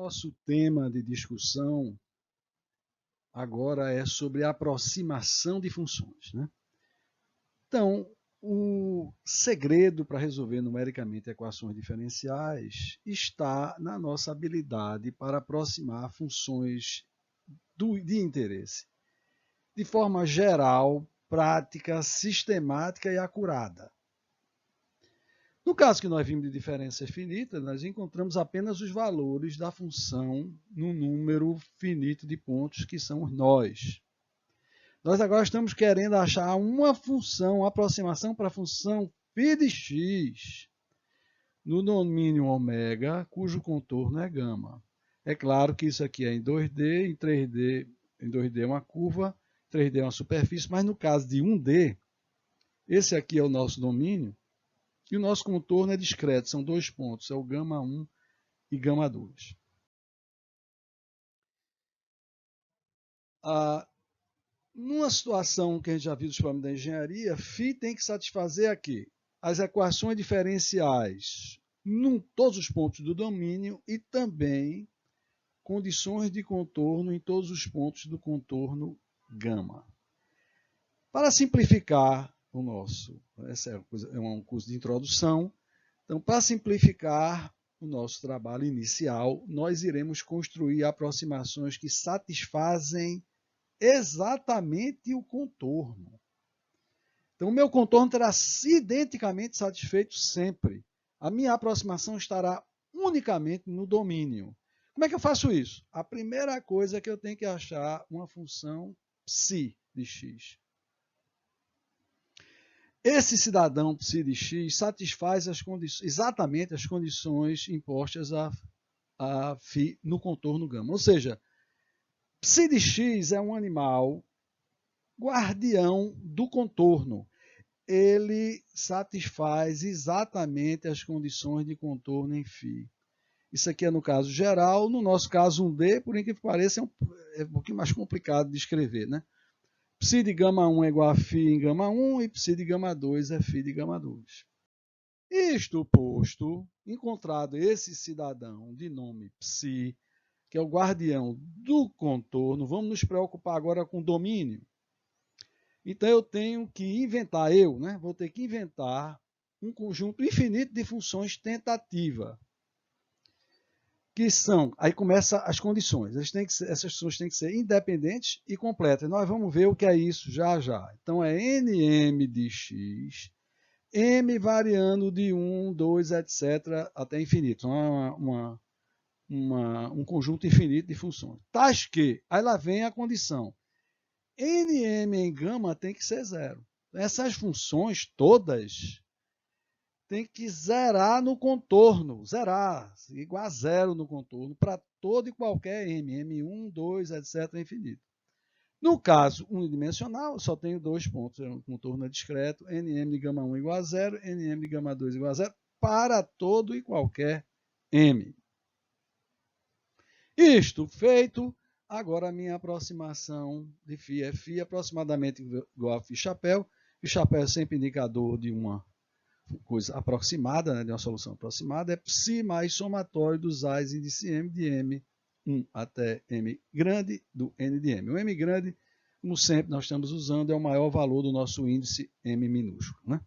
Nosso tema de discussão agora é sobre a aproximação de funções, né? Então, o segredo para resolver numericamente equações diferenciais está na nossa habilidade para aproximar funções de interesse de forma geral, prática, sistemática e acurada. No caso que nós vimos de diferença finita, nós encontramos apenas os valores da função no número finito de pontos, que são os nós. Nós agora estamos querendo achar uma função, uma aproximação para a função φ de x no domínio ômega, cujo contorno é gama. É claro que isso aqui é em 2D, em 3D, em 2D é uma curva, 3D é uma superfície, mas no caso de 1D, esse aqui é o nosso domínio, e o nosso contorno é discreto, são dois pontos, é o gama 1 e gama 2. Numa situação que a gente já viu dos problemas da engenharia, φ tem que satisfazer aqui as equações diferenciais em todos os pontos do domínio e também condições de contorno em todos os pontos do contorno gama. Para simplificar o nosso, essa é um curso de introdução, então para simplificar o nosso trabalho inicial, nós iremos construir aproximações que satisfazem exatamente o contorno. Então, o meu contorno terá identicamente satisfeito sempre. A minha aproximação estará unicamente no domínio. Como é que eu faço isso? A primeira coisa é que eu tenho que achar uma função ψ de x. Esse cidadão ψ de x satisfaz exatamente as condições impostas a φ no contorno gama. Ou seja, ψ de x é um animal guardião do contorno. Ele satisfaz exatamente as condições de contorno em φ. Isso aqui é no caso geral. No nosso caso 1D, por incrível que pareça, é um pouquinho mais complicado de escrever, né? Ψ de gama 1 é igual a φ em gama 1 e ψ de gama 2 é φ de gama 2. Isto posto, encontrado esse cidadão de nome ψ, que é o guardião do contorno, vamos nos preocupar agora com domínio. Então eu tenho que inventar, vou ter que inventar um conjunto infinito de funções tentativa. Que são, aí começa as condições. Essas funções têm que ser independentes e completas. Nós vamos ver o que é isso já já. Então é nm de x, m variando de 1, 2, etc. até infinito. Então é um conjunto infinito de funções. Tais que, aí lá vem a condição. nm em gama tem que ser zero. Essas funções todas tem que zerar no contorno, zerar, igual a zero no contorno, para todo e qualquer m, m1, 2, etc., infinito. No caso unidimensional, eu só tenho dois pontos, o contorno é discreto, nm de gama 1 igual a zero, nm de gama 2 igual a zero, para todo e qualquer m. Isto feito, agora a minha aproximação de φ é φ aproximadamente igual a φ chapéu. O chapéu é sempre indicador de uma coisa aproximada, né, de uma solução aproximada, é ψ mais somatório dos A's índice m de m1 até m grande do n de m. O m grande, como sempre nós estamos usando, é o maior valor do nosso índice m minúsculo, né?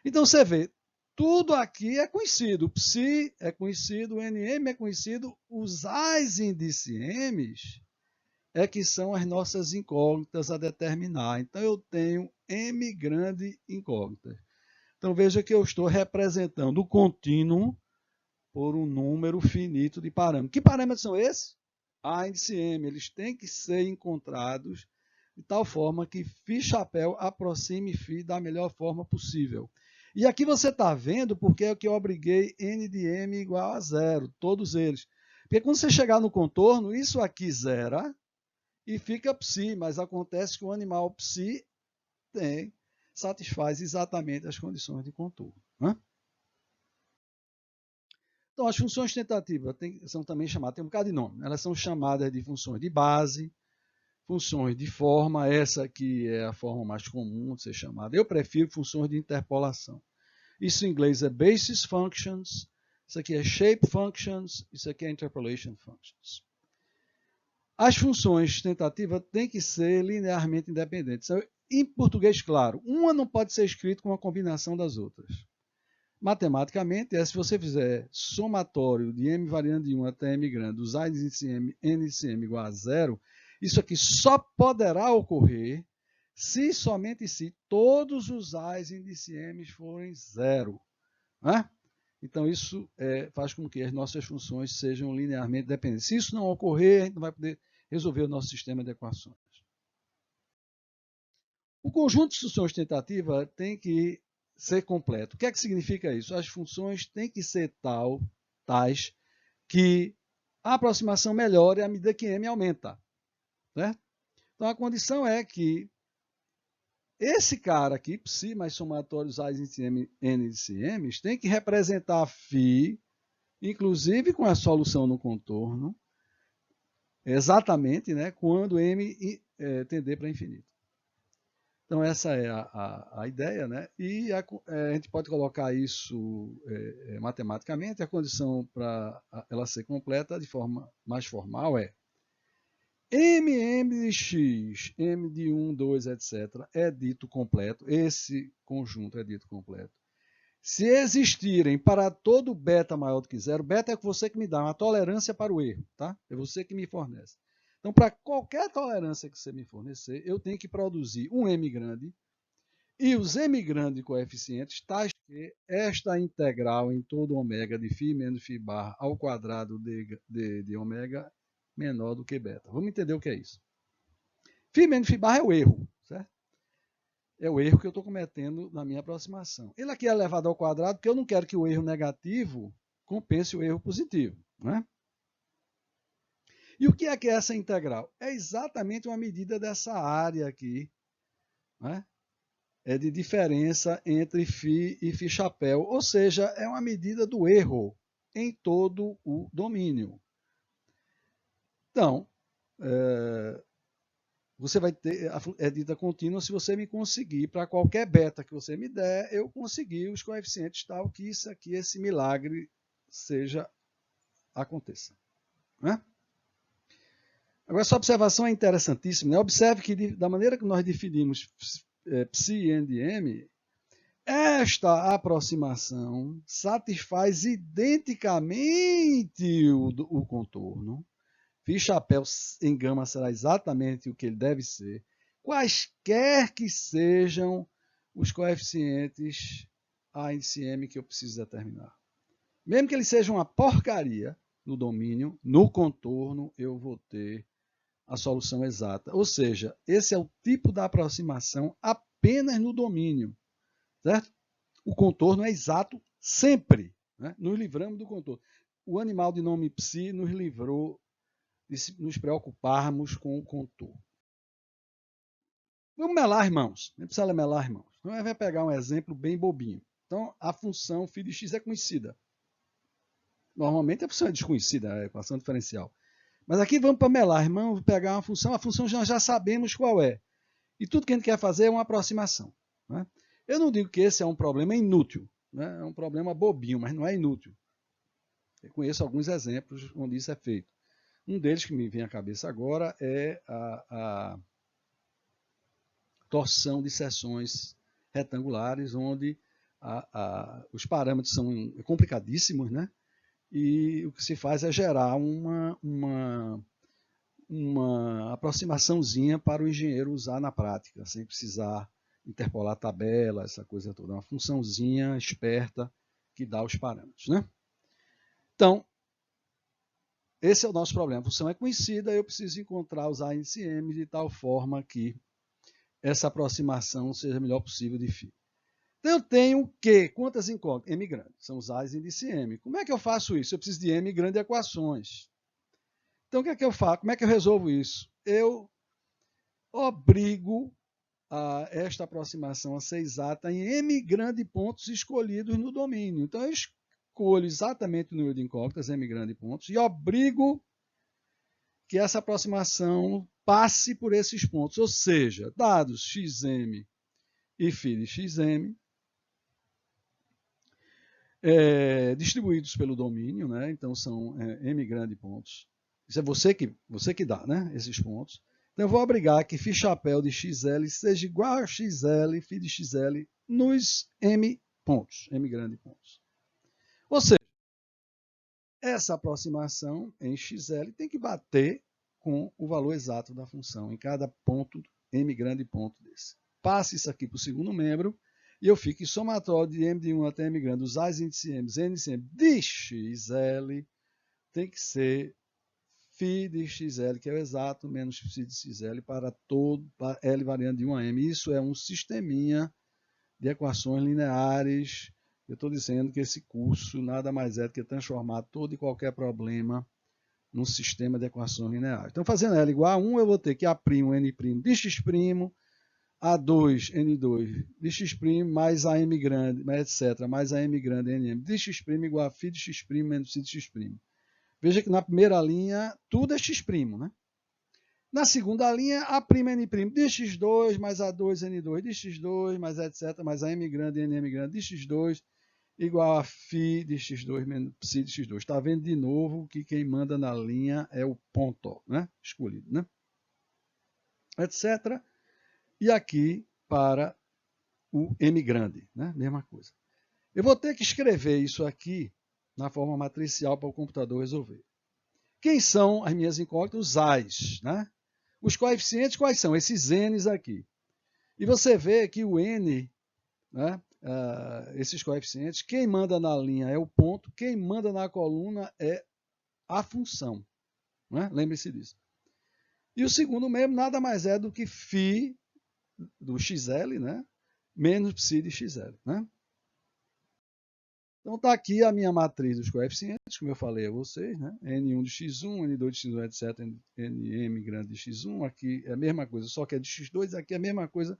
Então você vê, tudo aqui é conhecido, ψ é conhecido, nm é conhecido, os A's índice m's é que são as nossas incógnitas a determinar. Então eu tenho m grande incógnita. Então veja que eu estou representando o contínuo por um número finito de parâmetros. Que parâmetros são esses? A índice m. Eles têm que ser encontrados de tal forma que φ chapéu aproxime φ da melhor forma possível. E aqui você está vendo porque é que eu obriguei n de m igual a zero, todos eles. Porque quando você chegar no contorno, isso aqui zera e fica ψ, mas acontece que o animal ψ satisfaz exatamente as condições de contorno, né? Então, as funções tentativas são também chamadas, tem um bocado de nome, elas são chamadas de funções de base, funções de forma, essa aqui é a forma mais comum de ser chamada. Eu prefiro funções de interpolação. Isso em inglês é basis functions, Isso aqui é shape functions, isso aqui é interpolation functions. As funções tentativas têm que ser linearmente independentes. Em português, claro, uma não pode ser escrita com uma combinação das outras. Matematicamente, se você fizer somatório de m variando de 1 até m grande, dos a índice m, n índice m igual a zero, isso aqui só poderá ocorrer se somente se todos os a's índice m forem zero. Né? Então, isso faz com que as nossas funções sejam linearmente dependentes. Se isso não ocorrer, a gente não vai poder resolver o nosso sistema de equações. O conjunto de funções tentativas tem que ser completo. O que é que significa isso? As funções têm que ser tais que a aproximação melhore à medida que m aumenta. Certo? Então, a condição é que esse cara aqui, psi mais somatórios a índice m, n índice m, tem que representar φ, inclusive com a solução no contorno, exatamente, né, quando m tender para infinito. Então, essa é a ideia, né? E a gente pode colocar isso matematicamente. A condição para ela ser completa de forma mais formal é m de x, m de 1, 2, etc. é dito completo. Esse conjunto é dito completo. Se existirem para todo beta maior do que zero, beta é você que me dá uma tolerância para o erro, tá? É você que me fornece. Então, para qualquer tolerância que você me fornecer, eu tenho que produzir um m grande e os m grande coeficientes tais que esta integral em todo ômega de φ menos φ barra ao quadrado de ômega menor do que beta. Vamos entender o que é isso. Φ menos φ barra é o erro, certo? É o erro que eu estou cometendo na minha aproximação. Ele aqui é elevado ao quadrado porque eu não quero que o erro negativo compense o erro positivo. Né? E o que é essa integral? É exatamente uma medida dessa área aqui, né? É de diferença entre φ e φ chapéu, ou seja, é uma medida do erro em todo o domínio. Então, você vai ter a dita contínua se você me conseguir, para qualquer beta que você me der, eu conseguir os coeficientes tal que isso aqui, esse milagre aconteça. Né? Agora, essa observação é interessantíssima. Né? Observe que da maneira que nós definimos psi e m, esta aproximação satisfaz identicamente o contorno. Φ chapéu em gama será exatamente o que ele deve ser, quaisquer que sejam os coeficientes a índice m que eu preciso determinar. Mesmo que ele seja uma porcaria no domínio, no contorno, eu vou ter a solução exata. Ou seja, esse é o tipo da aproximação apenas no domínio. Certo? O contorno é exato sempre. Né? Nos livramos do contorno. O animal de nome psi nos livrou de nos preocuparmos com o contorno. Vamos melar, irmãos. Nem precisa melar, irmãos. Então, vai pegar um exemplo bem bobinho. Então, a função φ de x é conhecida. Normalmente a função é desconhecida, a equação diferencial. Mas aqui vamos para melar, irmão, vou pegar uma função, a função nós já sabemos qual é. E tudo que a gente quer fazer é uma aproximação. Né? Eu não digo que esse é um problema inútil, né? É um problema bobinho, mas não é inútil. Eu conheço alguns exemplos onde isso é feito. Um deles que me vem à cabeça agora é a torção de seções retangulares, onde os parâmetros são complicadíssimos, né? E o que se faz é gerar uma aproximaçãozinha para o engenheiro usar na prática, sem precisar interpolar tabela, essa coisa toda. Uma funçãozinha esperta que dá os parâmetros. Né? Então, esse é o nosso problema. A função é conhecida, eu preciso encontrar os a índice m de tal forma que essa aproximação seja a melhor possível de φ. Então, eu tenho que, quantas incógnitas? M grande, são os a's índice m. Como é que eu faço isso? Eu preciso de m grande equações. Então, o que é que eu faço? Como é que eu resolvo isso? Eu obrigo esta aproximação a ser exata em m grande pontos escolhidos no domínio. Então, eu escolho exatamente o número de incógnitas, m grande pontos, e obrigo que essa aproximação passe por esses pontos. Ou seja, dados xm e φ de xm, distribuídos pelo domínio, né? Então são m grande pontos. Isso é você que dá, né? Esses pontos. Então eu vou obrigar que φ chapéu de xl seja igual a xl, φ de xl, nos m pontos, m grande pontos. Ou seja, essa aproximação em xl tem que bater com o valor exato da função em cada ponto, m grande ponto desse. Passe isso aqui para o segundo membro, e eu fico em somatório de m de 1 até m grande, os A's índice m, n índice m de xl, tem que ser φ de xl, que é o exato, menos φ de xl para todo L variando de 1 a m. Isso é um sisteminha de equações lineares. Eu estou dizendo que esse curso nada mais é do que transformar todo e qualquer problema num sistema de equações lineares. Então, fazendo L igual a 1, eu vou ter que A' N' de x', A2 N2 de x', mais a m grande, etc., mais a m grande Nm de x' igual a φ de x' menos φ de x'. Veja que na primeira linha tudo é x', né? Na segunda linha, A'N' de x2 mais A2N2 de x2 mais etc. mais a m grande Nm grande de x2 igual a φ de x2 menos φ de x2. Está vendo de novo que quem manda na linha é o ponto, né? Escolhido, né? Etc. E aqui para o m grande, né? Mesma coisa. Eu vou ter que escrever isso aqui na forma matricial para o computador resolver. Quem são as minhas incógnitas? Os A's, né? Os coeficientes quais são? Esses N's aqui. E você vê que o N, né, esses coeficientes, quem manda na linha é o ponto, quem manda na coluna é a função. Né? Lembre-se disso. E o segundo mesmo nada mais é do que φ do xl, né, menos ψ de xl. Né? Então está aqui a minha matriz dos coeficientes, como eu falei a vocês, né? N1 de x1, N2 de x1, etc. Nm grande de x1, aqui é a mesma coisa, só que é de x2, aqui é a mesma coisa,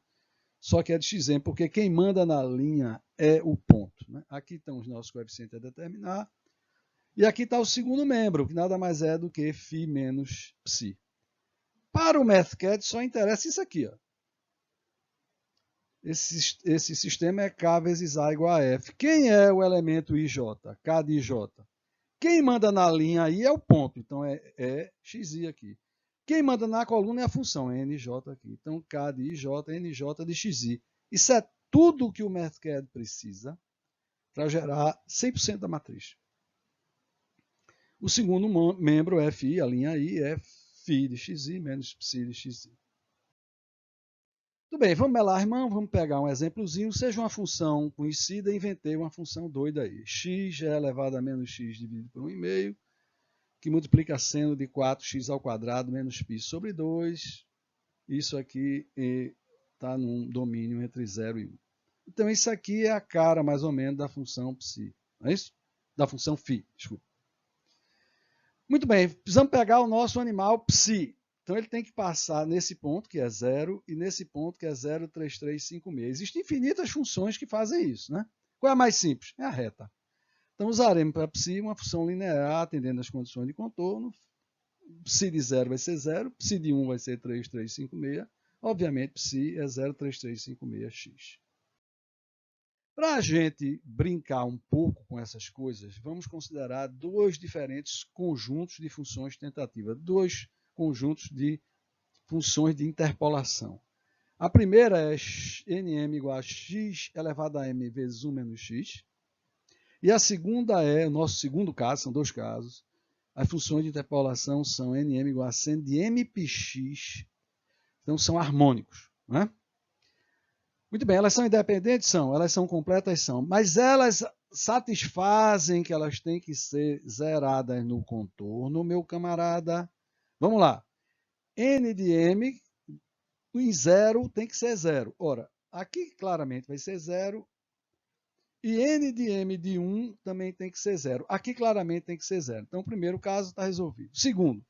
só que é de xm, porque quem manda na linha é o ponto. Né? Aqui estão os nossos coeficientes a determinar, e aqui está o segundo membro, que nada mais é do que φ menos ψ. Para o MathCAD só interessa isso aqui, ó. Esse sistema é K vezes A igual a F. Quem é o elemento IJ? K de IJ. Quem manda na linha aí é o ponto, então é xi aqui. Quem manda na coluna é a função, é nj aqui. Então, K de IJ, nj de xi. Isso é tudo que o MathCAD precisa para gerar 100% da matriz. O segundo membro, FI, a linha I, é φ de xi menos ψ de xi. Tudo bem, vamos lá, irmão, vamos pegar um exemplozinho. Seja uma função conhecida, inventei uma função doida aí. X é elevado a menos x dividido por 1,5, que multiplica seno de 4x ao quadrado menos π sobre 2. Isso aqui está num domínio entre 0 e 1. Então, isso aqui é a cara, mais ou menos, da função ψ. Não é isso? Da função φ, desculpa. Muito bem, precisamos pegar o nosso animal ψ. Então, ele tem que passar nesse ponto, que é 0, e nesse ponto, que é 0,3356. Existem infinitas funções que fazem isso, né? Qual é a mais simples? É a reta. Então, usaremos para ψ uma função linear, atendendo às condições de contorno. Ψ de 0 vai ser 0, ψ de 1 vai ser 3,356. Obviamente, ψ é 0,3356x. Para a gente brincar um pouco com essas coisas, vamos considerar dois diferentes conjuntos de funções tentativas, dois conjuntos de funções de interpolação. A primeira é nm igual a x elevado a m vezes 1 menos x. E a segunda é, o nosso segundo caso, são dois casos, as funções de interpolação são nm igual a seno de mpx, então são harmônicos. Né? Muito bem, elas são independentes? São, elas são completas? São, mas elas satisfazem que elas têm que ser zeradas no contorno, meu camarada. Vamos lá. N de m em 0 tem que ser 0. Ora, aqui claramente vai ser 0. E n de m de 1 também tem que ser 0. Aqui claramente tem que ser 0. Então, o primeiro caso está resolvido. Segundo,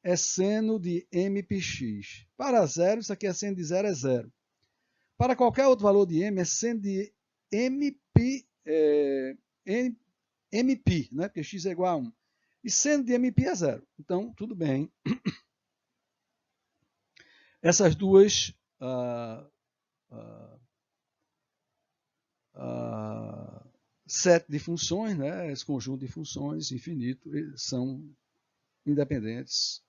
é seno de mpx. Para 0, isso aqui é seno de 0, é 0. Para qualquer outro valor de m, é seno de mp, mp, né? Porque x é igual a 1. E seno de mp é 0. Então, tudo bem. Essas duas set de funções, né? Esse conjunto de funções infinito, são independentes,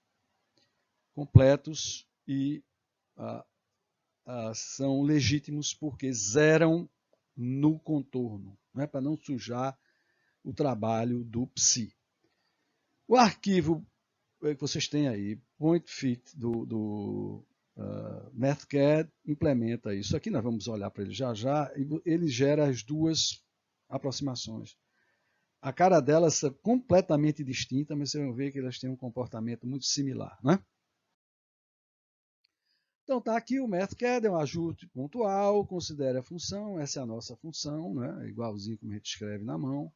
completos e são legítimos porque zeram no contorno, né? Para não sujar o trabalho do psi. O arquivo que vocês têm aí, PointFit do MathCAD, implementa isso. Aqui nós vamos olhar para ele já já, e ele gera as duas aproximações. A cara delas é completamente distinta, mas vocês vão ver que elas têm um comportamento muito similar, né? Então tá aqui o MathCAD, é um ajuste pontual, considere a função, essa é a nossa função, né? Igualzinho como a gente escreve na mão,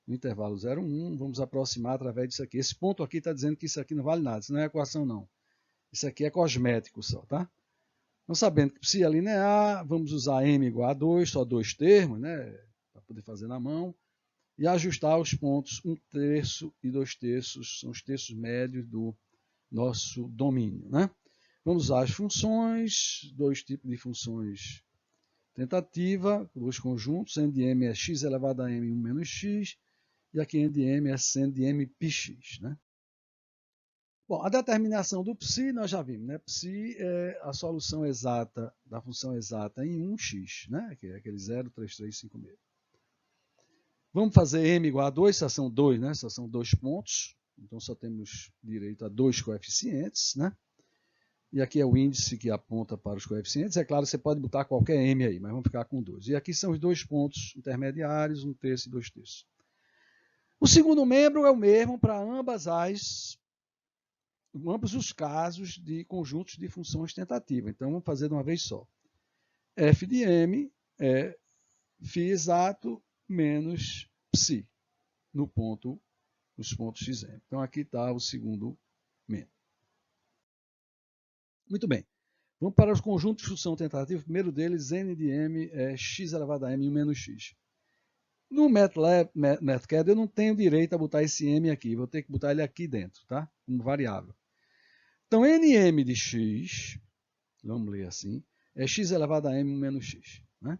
no intervalo 0, 1, vamos aproximar através disso aqui. Esse ponto aqui está dizendo que isso aqui não vale nada, isso não é equação não. Isso aqui é cosmético só, tá? Então, sabendo que psi é linear, vamos usar m igual a 2, só dois termos, né? Para poder fazer na mão. E ajustar os pontos 1/3 e 2/3, são os terços médios do nosso domínio, né? Vamos usar as funções, dois tipos de funções tentativa, dois conjuntos, n de m é x elevado a m 1 menos x, e aqui n de m é sen de m πx, né? Bom, a determinação do psi nós já vimos, né? Psi é a solução exata da função exata em 1x, né? Que é aquele 0,3356. Vamos fazer m igual a 2, só são 2, né? Só são 2 pontos, então só temos direito a 2 coeficientes, né? E aqui é o índice que aponta para os coeficientes. É claro, você pode botar qualquer m aí, mas vamos ficar com 2. E aqui são os dois pontos intermediários, 1/3 e 2/3. O segundo membro é o mesmo para ambos os casos de conjuntos de funções tentativa. Então, vamos fazer de uma vez só. F de m é φ exato menos psi nos pontos xm. Então, aqui está o segundo membro. Muito bem. Vamos para os conjuntos de função tentativa. O primeiro deles, n de m é x elevado a m 1 menos x. No MathCAD eu não tenho direito a botar esse m aqui. Vou ter que botar ele aqui dentro, tá? Como variável. Então, nm de x, vamos ler assim, é x elevado a m 1 menos x. Né?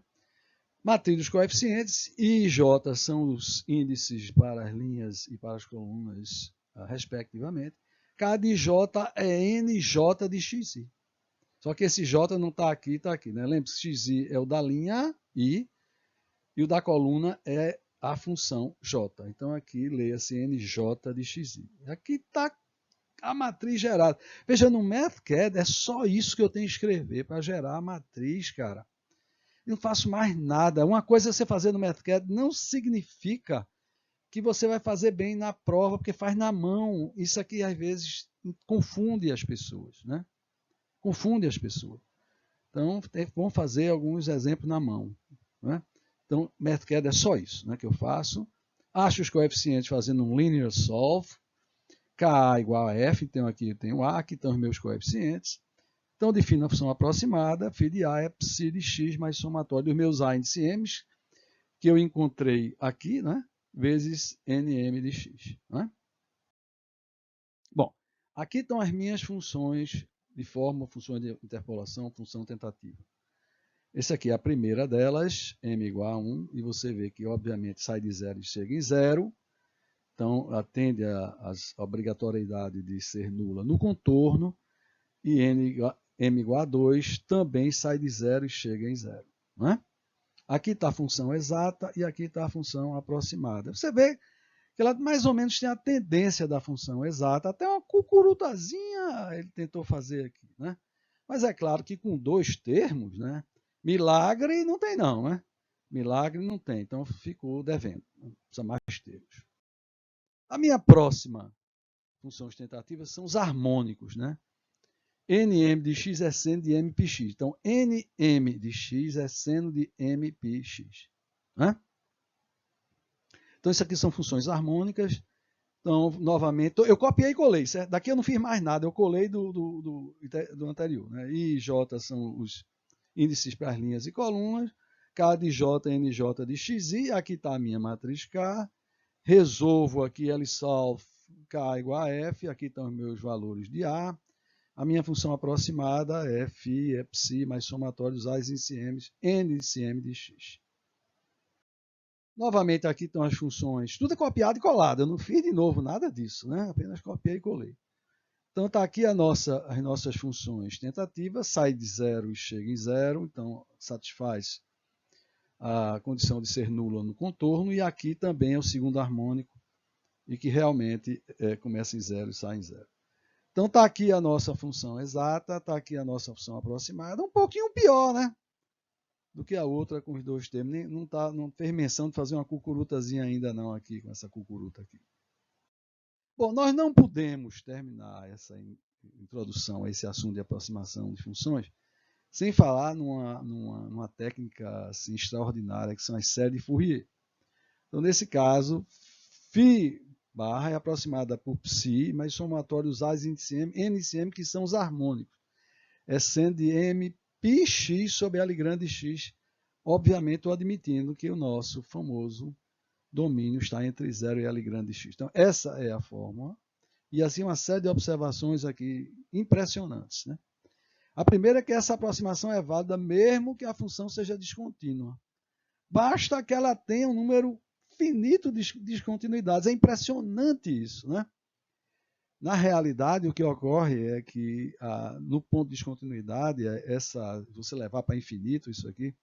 Matriz dos coeficientes, I e J são os índices para as linhas e para as colunas, respectivamente. K de J é nj de xi. Só que esse J não está aqui, está aqui. Né? Lembre-se que xi é o da linha I e o da coluna é a função J. Então aqui leia-se nj de xi. Aqui está a matriz gerada. Veja, no MathCAD é só isso que eu tenho que escrever para gerar a matriz, cara. Eu não faço mais nada. Uma coisa você fazer no MathCAD não significa que você vai fazer bem na prova, porque faz na mão. Isso aqui, às vezes, confunde as pessoas, né? Confunde as pessoas. Então, vamos fazer alguns exemplos na mão. Né? Então, MathCAD é só isso, né, que eu faço. Acho os coeficientes fazendo um linear solve. K igual a F, então aqui eu tenho A, aqui estão os meus coeficientes. Então, defino a função aproximada, φ de A é psi de x mais somatório dos meus A índice m, que eu encontrei aqui, né, vezes nm de x. Né? Bom, aqui estão as minhas funções de forma, funções de interpolação, função tentativa. Essa aqui é a primeira delas, m igual a 1, e você vê que, obviamente, sai de 0 e chega em 0. Então, atende a obrigatoriedade de ser nula no contorno, e m igual a 2 também sai de 0 e chega em 0. Né? Aqui está a função exata e aqui está a função aproximada. Você vê que ela mais ou menos tem a tendência da função exata, até uma cucurutazinha ele tentou fazer aqui. Né? Mas é claro que com dois termos, né? Milagre não tem não, né? Milagre não tem, então ficou devendo. Precisa mais termos. A minha próxima função tentativa são os harmônicos, né? nm de x é seno de m πx. Então, nm de x é seno de m πx. Né? Então, isso aqui são funções harmônicas. Então, novamente, eu copiei e colei, certo? Daqui eu não fiz mais nada, eu colei do anterior. Né? I e J são os índices para as linhas e colunas. K de J, NJ de xi. Aqui está a minha matriz K. Resolvo aqui L solve K igual a F. Aqui estão os meus valores de A. A minha função aproximada é φ, é psi, mais somatório dos A índice M, N índice M de x. Novamente, aqui estão as funções. Tudo é copiado e colado. Eu não fiz de novo nada disso, né? Apenas copiei e colei. Então, está aqui as nossas funções. Tentativa, sai de 0 e chega em 0. Então, satisfaz a condição de ser nula no contorno. E aqui também é o segundo harmônico, e que realmente começa em 0 e sai em 0. Então, está aqui a nossa função exata, está aqui a nossa função aproximada. Um pouquinho pior, né? Do que a outra com os dois termos. Não fez menção de fazer uma cucurutazinha ainda não aqui, com essa cucuruta aqui. Bom, nós não podemos terminar essa introdução a esse assunto de aproximação de funções sem falar numa técnica assim, extraordinária, que são as séries de Fourier. Então, nesse caso, φ barra é aproximada por psi, mas somatório dos As NCM, que são os harmônicos. É sendo de M πx sobre L grande x, obviamente admitindo que o nosso famoso domínio está entre 0 e L grande x. Então, essa é a fórmula. E assim, uma série de observações aqui impressionantes, né? A primeira é que essa aproximação é válida mesmo que a função seja descontínua. Basta que ela tenha um número finito de descontinuidades. É impressionante isso, né? Na realidade, o que ocorre é que no ponto de descontinuidade, você levar para infinito isso aqui,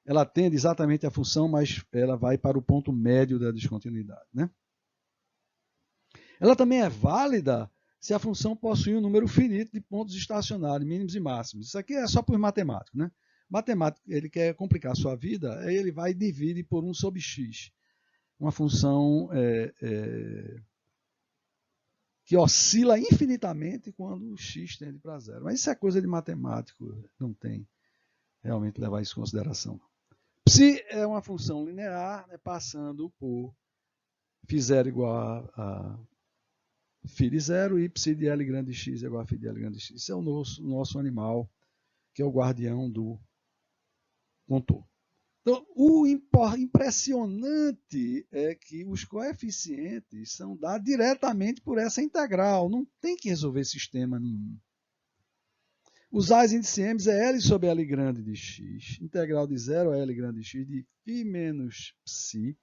ela tende exatamente a função, mas ela vai para o ponto médio da descontinuidade, né? Ela também é válida se a função possui um número finito de pontos estacionários, mínimos e máximos. Isso aqui é só para os matemáticos, né? Matemático, ele quer complicar a sua vida, aí ele vai e divide por 1 sobre x. Uma função que oscila infinitamente quando o x tende para 0. Mas isso é coisa de matemático, não tem realmente levar isso em consideração. Psi é uma função linear, né, passando por φ0 igual a φ de 0 e psi de L grande x igual a φ de L grande x. Esse é o nosso animal, que é o guardião do contorno. Então, o impressionante é que os coeficientes são dados diretamente por essa integral. Não tem que resolver sistema nenhum. Os As NCMs é L sobre L grande de x, integral de 0 a L grande de x de φ menos psi,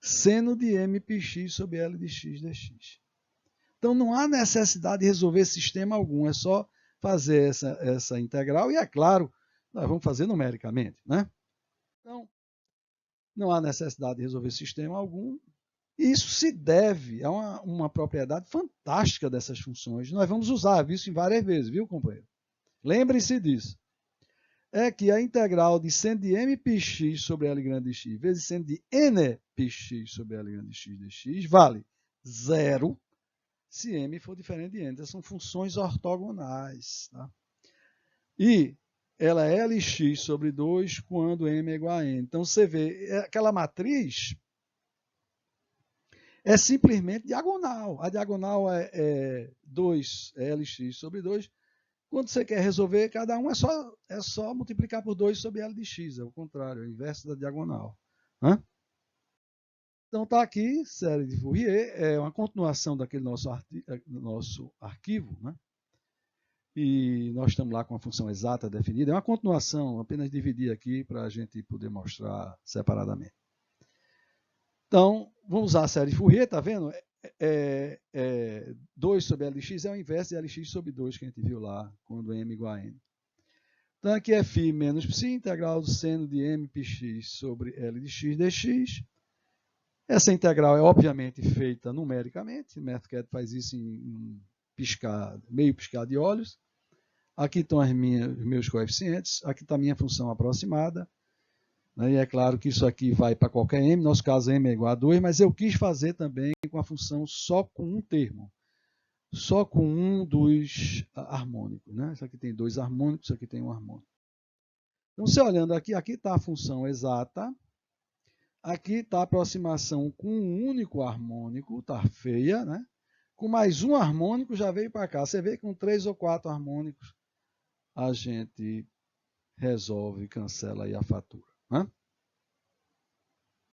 seno de M πx sobre L de x dx. Então, não há necessidade de resolver sistema algum, é só fazer essa integral e, é claro, nós vamos fazer numericamente, né? Então, não há necessidade de resolver sistema algum. E isso se deve a uma propriedade fantástica dessas funções. Nós vamos usar isso em várias vezes, viu, companheiro? Lembre-se disso. É que a integral de seno de M πx sobre L grande de x vezes seno de N πx sobre L grande de x dx vale 0 se M for diferente de N. Então, são funções ortogonais. Tá? E ela é Lx sobre 2 quando M é igual a N. Então, você vê, aquela matriz é simplesmente diagonal. A diagonal é 2, é Lx sobre 2. Quando você quer resolver, cada um é só multiplicar por 2 sobre L de x. É o contrário, é o inverso da diagonal. Hã? Então, está aqui, série de Fourier, é uma continuação daquele nosso arquivo, né? E nós estamos lá com a função exata definida. É uma continuação, apenas dividir aqui para a gente poder mostrar separadamente. Então, vamos usar a série de Fourier, está vendo? 2 sobre L de x é o inverso de Lx sobre 2 que a gente viu lá, quando M é igual a N. Então, aqui é φ menos psi, integral do seno de M πx sobre L de x dx. Essa integral é obviamente feita numericamente. O Merkert faz isso em meio piscar de olhos. Aqui estão os meus coeficientes. Aqui está a minha função aproximada. E é claro que isso aqui vai para qualquer m. No nosso caso, m é igual a 2. Mas eu quis fazer também com a função só com um termo. Só com um dos harmônicos. Né? Isso aqui tem 2 harmônicos, isso aqui tem um harmônico. Então, você olhando aqui, aqui está a função exata. Aqui está a aproximação com um único harmônico, está feia, né? Com mais um harmônico já veio para cá. Você vê que com 3 ou 4 harmônicos a gente resolve e cancela aí a fatura. Né?